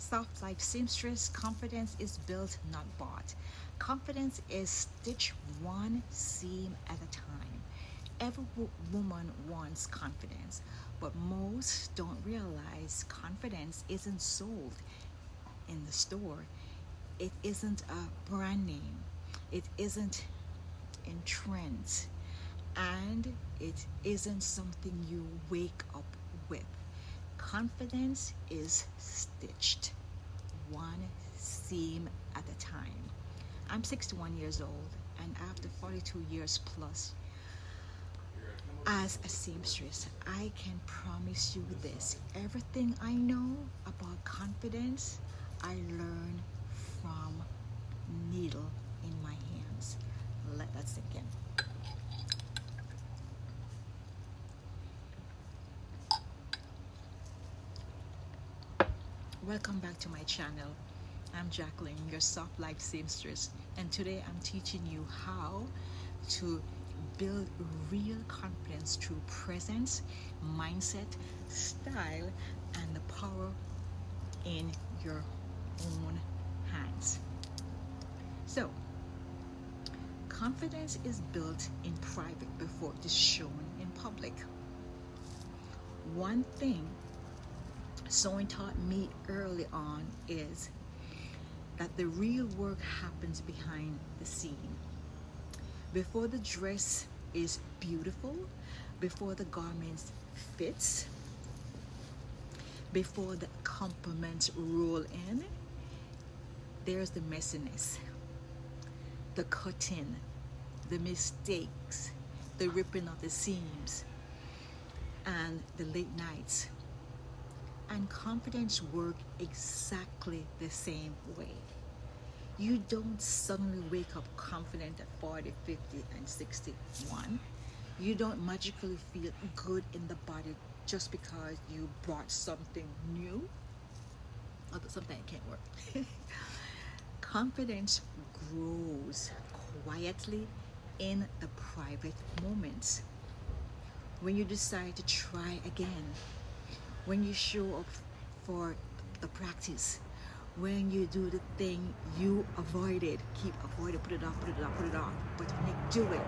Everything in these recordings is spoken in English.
Soft Life Seamstress, confidence is built, not bought. Confidence is stitched one seam at a time. Every woman wants confidence, but most don't realize confidence isn't sold in the store. It isn't a brand name. It isn't in trends. And it isn't something you wake up with. Confidence is stitched one seam at a time. I'm 61 years old, and after 42 years plus as a seamstress, I can promise you this. Everything I know about confidence, I learned from needle in my hands. Let that sink in. Welcome back to my channel. I'm Jacqueline, your soft life seamstress, and today I'm teaching you how to build real confidence through presence, mindset, style, and the power in your own hands. So, confidence is built in private before it is shown in public. One thing sewing taught me early on is that the real work happens behind the scene. Before the dress is beautiful, before the garments fits, before the compliments roll in, there's the messiness, the cutting, the mistakes, the ripping of the seams, and the late nights. And confidence work exactly the same way. You don't suddenly wake up confident at 40, 50, and 61. You don't magically feel good in the body just because you brought something new. Although sometimes it can't work. Confidence grows quietly in the private moments. When you decide to try again, when you show up for the practice, when you do the thing you avoided, keep avoiding, put it off, put it off, put it off, but when you do it,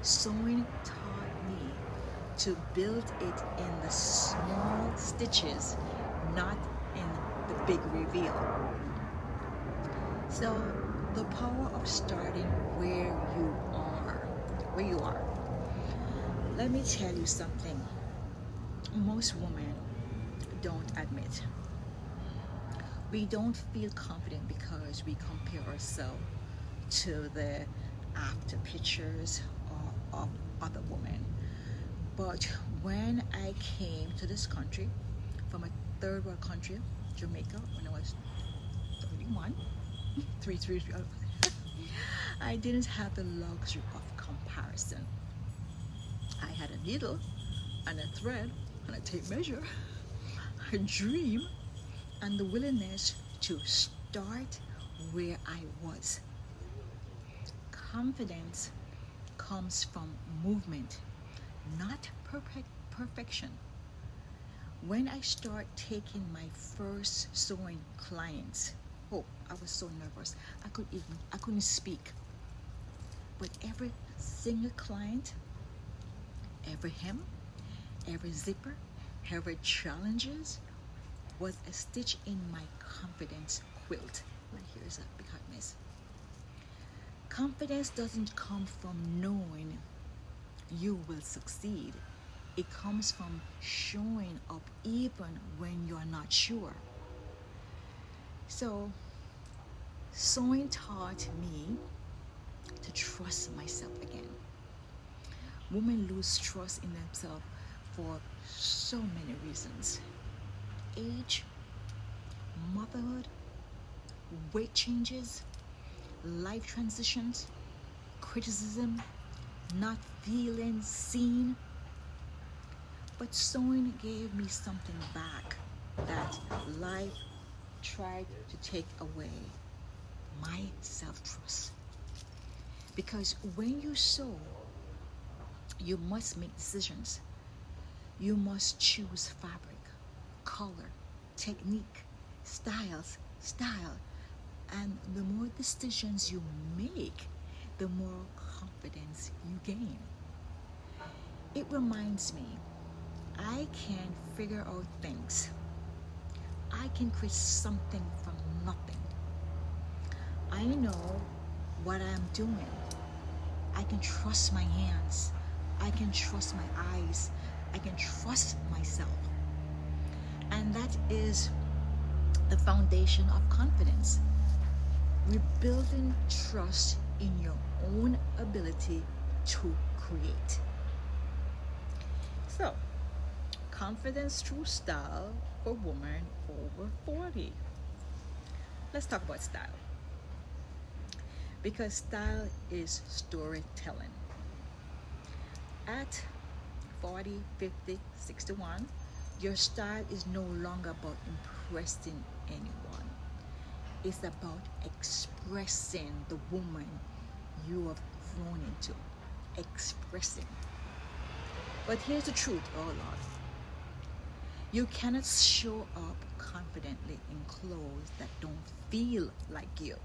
sewing taught me to build it in the small stitches, not in the big reveal. So the power of starting where you are. Let me tell you something most women don't admit. We don't feel confident because we compare ourselves to the after pictures of other women. But when I came to this country from a third world country, Jamaica, when I was 31, I didn't have the luxury of comparison. I had a needle and a thread and a tape measure, a dream, and the willingness to start where I was. Confidence comes from movement, not perfection. When I start taking my first sewing clients, oh, I was so nervous. I couldn't speak. But every single client, every hem, every zipper, every challenges was a stitch in my confidence quilt. Right here is a big hot mess. Confidence doesn't come from knowing you will succeed. It comes from showing up even when you're not sure. So, sewing taught me to trust myself again. Women lose trust in themselves for so many reasons. Age, motherhood, weight changes, life transitions, criticism, not feeling seen. But sewing gave me something back that life tried to take away: my self-trust. Because when you sew, you must make decisions. You must choose fabric, color, technique, style. And the more decisions you make, the more confidence you gain. It reminds me, I can figure out things. I can create something from nothing. I know what I'm doing. I can trust my hands. I can trust my eyes. I can trust myself. And that is the foundation of confidence. Rebuilding trust in your own ability to create. So, confidence through style for women over 40. Let's talk about style. Because style is storytelling. At 40, 50, 61, your style is no longer about impressing anyone. It's about expressing the woman you have grown into. Expressing. But here's the truth, oh Lord. You cannot show up confidently in clothes that don't feel like you.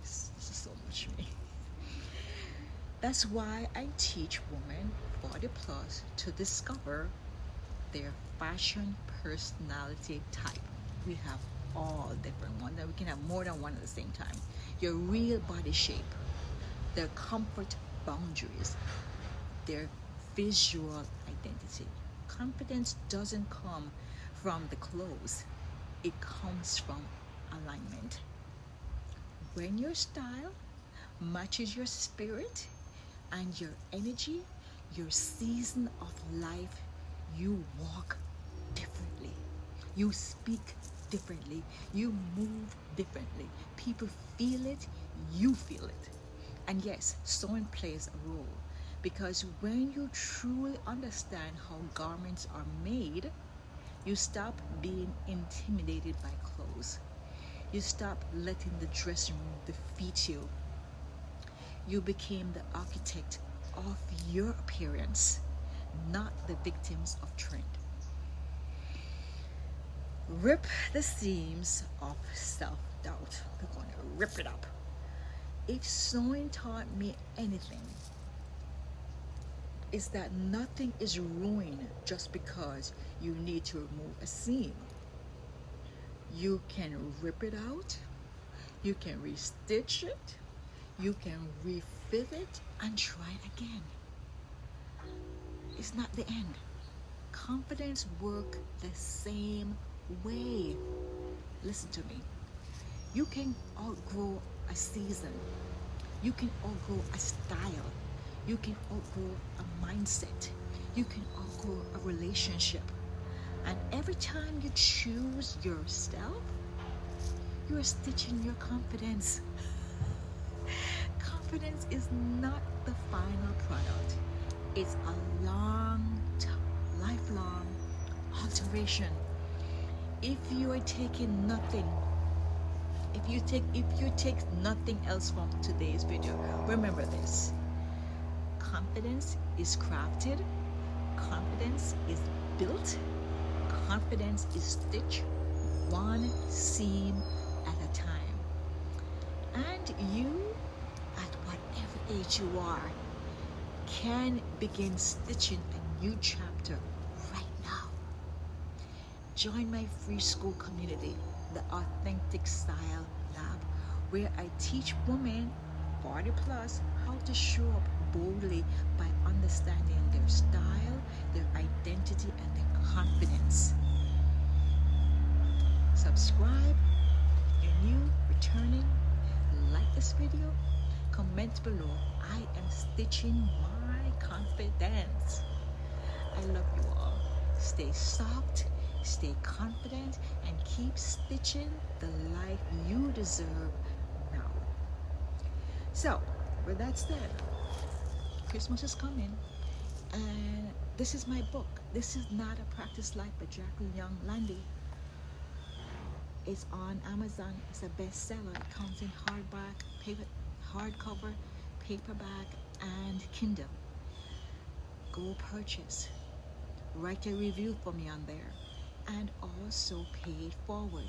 This is so much me. That's why I teach women 40 plus to discover their fashion personality type. We have all different ones, and we can have more than one at the same time. Your real body shape, their comfort boundaries, their visual identity. Confidence doesn't come from the clothes, it comes from alignment. When your style matches your spirit and your energy, your season of life, you walk differently, you speak differently, you move differently. People feel it, you feel it. And yes, sewing plays a role, because when you truly understand how garments are made, you stop being intimidated by clothes. You stop letting the dressing room defeat you. You became the architect of your appearance, not the victims of trend. Rip the seams of self-doubt. We're going to rip it up. If sewing taught me anything, it's that nothing is ruined just because you need to remove a seam. You can rip it out, you can restitch it, you can refit it and try again. It's not the end. Confidence works the same way. Listen to me. You can outgrow a season. You can outgrow a style. You can outgrow a mindset. You can outgrow a relationship. And every time you choose yourself, you're stitching your confidence. Confidence is not the final product. It's a lifelong alteration. If you are taking nothing, if you take nothing else from today's video, remember this. Confidence is crafted, confidence is built, confidence is stitched one seam at a time. And you, at whatever age you are, can begin stitching a new chapter right now. Join my free Skool community, the Authentic Style Lab, where I teach women 40 plus how to show up boldly by understanding their style, their identity, and their confidence. Subscribe if you're new, returning, like this video, comment below. I am stitching my confidence. I love you all. Stay soft, stay confident, and keep stitching the life you deserve now. So, with that said, Christmas is coming, and this is my book. This is Not a Practice Life by Jacqueline Young Landy. It's on Amazon. It's a bestseller. It comes in hardcover, paperback, and Kindle. Go purchase. Write a review for me on there. and also pay it forward.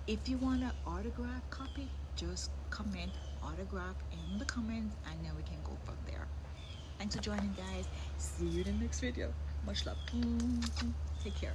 If you want an autograph copy, just comment autograph in the comments and then we can go from there. Thanks for joining, guys. See you in the next video. Much love. Take care.